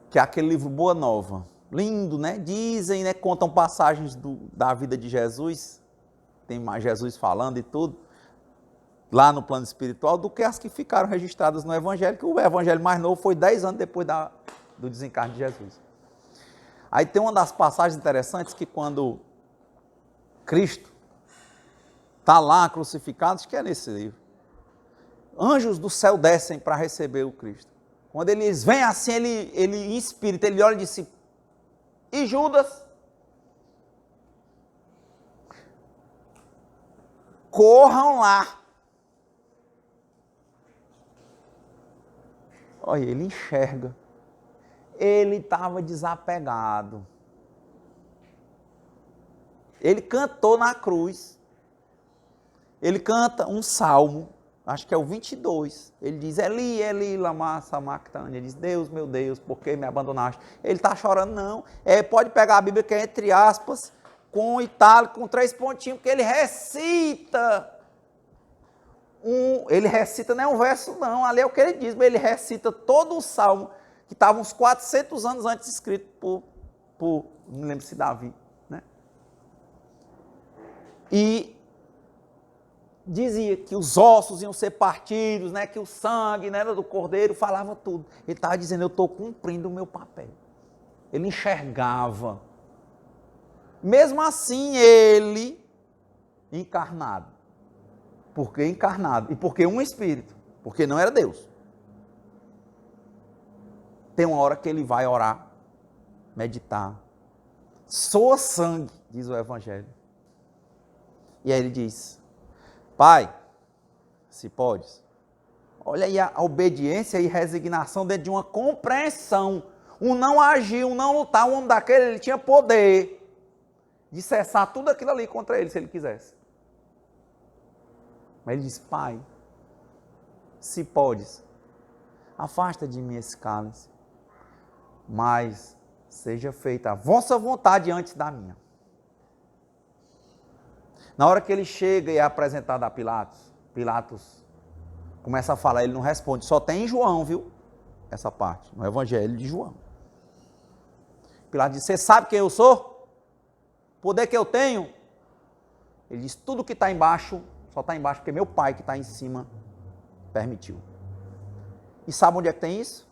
que é aquele livro Boa Nova. Lindo, né? Dizem, né? Contam passagens da vida de Jesus, tem mais Jesus falando e tudo, lá no plano espiritual, do que as que ficaram registradas no Evangelho, que o Evangelho mais novo foi 10 anos depois do desencarne de Jesus. Aí tem uma das passagens interessantes que quando Cristo está lá crucificado, acho que é nesse livro, anjos do céu descem para receber o Cristo. Quando eles vêm assim, ele em espírito, ele olha e diz: e Judas? Corram lá. Olha, ele enxerga. Ele estava desapegado. Ele cantou na cruz. Ele canta um salmo, acho que é o 22. Ele diz: Eli, Eli, lama sabachthani. Ele diz: Deus, meu Deus, por que me abandonaste? Ele está chorando, não. Pode pegar a Bíblia que é entre aspas, com itálico, com 3 pontinhos, porque ele recita. Ele recita, não é um verso não, ali é o que ele diz, mas ele recita todo o salmo, que estava uns 400 anos antes escrito por não lembro se Davi, né? E dizia que os ossos iam ser partidos, né? Que o sangue, né, do cordeiro, falava tudo. Ele estava dizendo: eu estou cumprindo o meu papel. Ele enxergava. Mesmo assim, ele encarnado. Por que encarnado? E por que um espírito? Porque não era Deus. Tem uma hora que ele vai orar, meditar. Soa sangue, diz o Evangelho. E aí ele diz: Pai, se podes. Olha aí a obediência e resignação dentro de uma compreensão. Um não agir, um não lutar, um homem daquele, ele tinha poder de cessar tudo aquilo ali contra ele, se ele quisesse. Mas ele diz: Pai, se podes, afasta de mim esse cálice, mas seja feita a vossa vontade antes da minha. Na hora que ele chega e é apresentado a Pilatos, Pilatos começa a falar, ele não responde, só tem em João, viu? Essa parte, no Evangelho de João. Pilatos diz: você sabe quem eu sou? O poder que eu tenho? Ele diz: tudo que está embaixo, só está embaixo porque meu pai que está em cima permitiu. E sabe onde é que tem isso?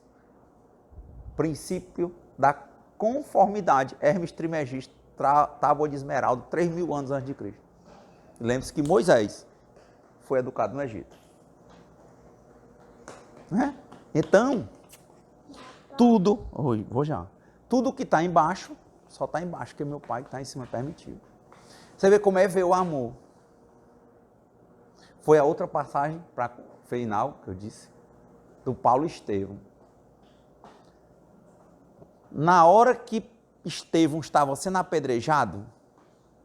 Princípio da conformidade. Hermes Trismegisto, tábua de esmeralda, 3.000 anos antes de Cristo. Lembre-se que Moisés foi educado no Egito. Né? Então, tudo que está embaixo, só está embaixo, porque meu pai que está em cima permitiu. Você vê como é ver o amor. Foi a outra passagem para final, que eu disse, do Paulo e Estevão. Na hora que Estevão estava sendo apedrejado,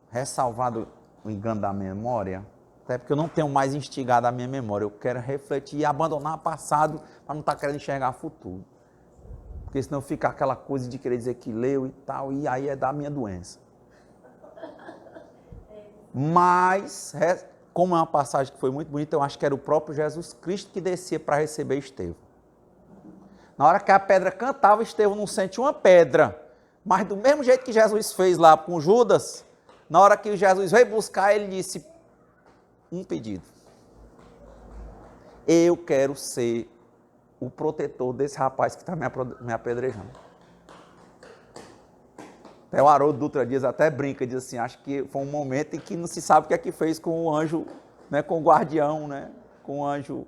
ressalvado o engano da memória, até porque eu não tenho mais instigado a minha memória, eu quero refletir e abandonar o passado para não estar querendo enxergar o futuro. Porque senão fica aquela coisa de querer dizer que leu e tal, e aí é da minha doença. Mas, como é uma passagem que foi muito bonita, eu acho que era o próprio Jesus Cristo que descia para receber Estevão. Na hora que a pedra cantava, Estevão não sente uma pedra. Mas do mesmo jeito que Jesus fez lá com Judas, na hora que Jesus veio buscar, ele disse um pedido: eu quero ser o protetor desse rapaz que está me apedrejando. Até o Haroldo Dutra Dias até brinca, diz assim, acho que foi um momento em que não se sabe o que é que fez com o anjo, né, com o guardião, né, com o anjo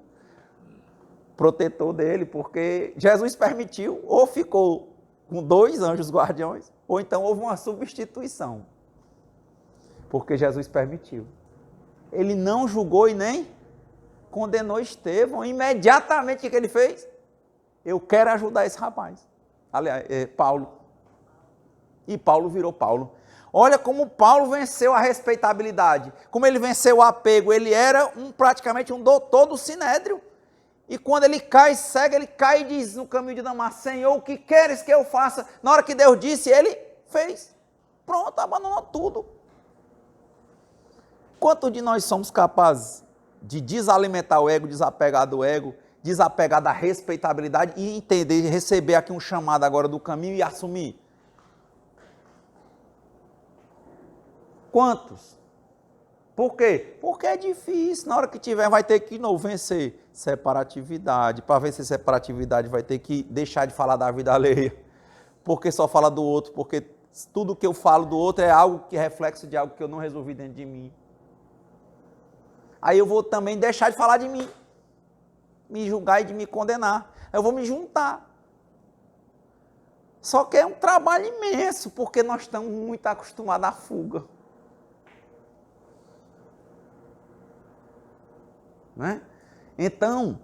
protetor dele, porque Jesus permitiu, ou ficou com 2 anjos guardiões, ou então houve uma substituição, porque Jesus permitiu. Ele não julgou e nem condenou Estevão. Imediatamente o que ele fez? Eu quero ajudar esse rapaz. Aliás, Paulo. E Paulo virou Paulo. Olha como Paulo venceu a respeitabilidade, como ele venceu o apego. Ele era praticamente um doutor do sinédrio. E quando ele cai cego, ele cai e diz no caminho de Damasco: Senhor, o que queres que eu faça? Na hora que Deus disse, ele fez. Pronto, abandonou tudo. Quantos de nós somos capazes de desalimentar o ego, desapegar do ego, desapegar da respeitabilidade e entender, receber aqui um chamado agora do caminho e assumir? Quantos? Por quê? Porque é difícil. Na hora que tiver, vai ter que de novo vencer separatividade. Para vencer separatividade, vai ter que deixar de falar da vida alheia. Porque só fala do outro. Porque tudo que eu falo do outro é algo que é reflexo de algo que eu não resolvi dentro de mim. Aí eu vou também deixar de falar de mim. Me julgar e de me condenar. Eu vou me juntar. Só que é um trabalho imenso, porque nós estamos muito acostumados à fuga. Né? Então,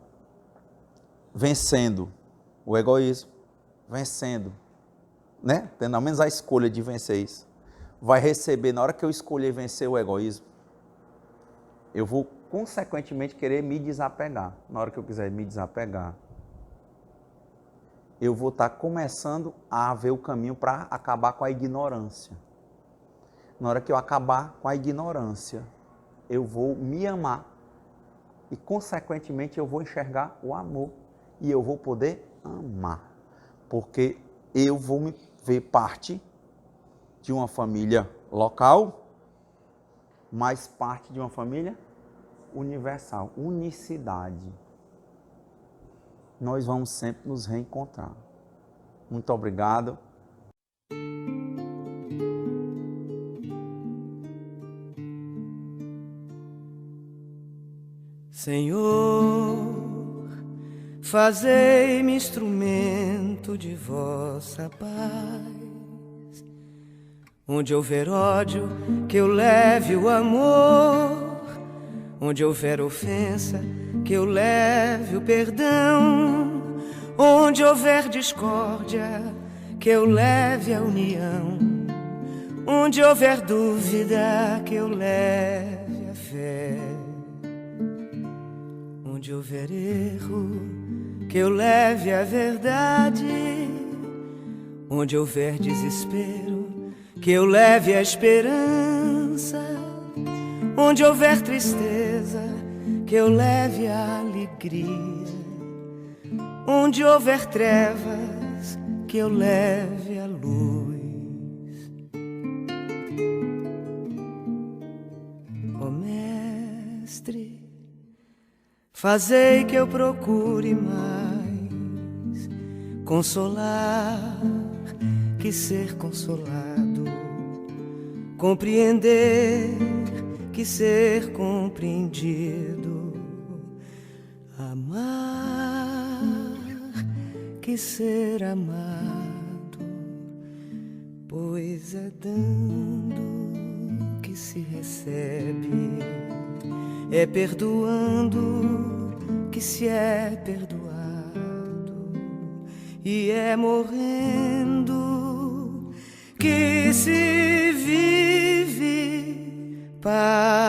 vencendo o egoísmo, vencendo, né? Tendo ao menos a escolha de vencer isso, vai receber, na hora que eu escolher vencer o egoísmo, eu vou consequentemente querer me desapegar. Na hora que eu quiser me desapegar, eu vou estar começando a ver o caminho para acabar com a ignorância. Na hora que eu acabar com a ignorância, eu vou me amar. E, consequentemente, eu vou enxergar o amor. E eu vou poder amar. Porque eu vou me ver parte de uma família local, mas parte de uma família universal. Unicidade. Nós vamos sempre nos reencontrar. Muito obrigado. Senhor, fazei-me instrumento de vossa paz. Onde houver ódio, que eu leve o amor. Onde houver ofensa, que eu leve o perdão. Onde houver discórdia, que eu leve a união. Onde houver dúvida, que eu leve a fé. Onde houver erro, que eu leve a verdade. Onde houver desespero, que eu leve a esperança. Onde houver tristeza, que eu leve a alegria. Onde houver trevas, que eu leve a luz. Ó Mestre, fazei que eu procure mais consolar que ser consolado, compreender que ser compreendido, amar que ser amado, pois é dando que se recebe, é perdoando que se é perdoado, e é morrendo que se vive para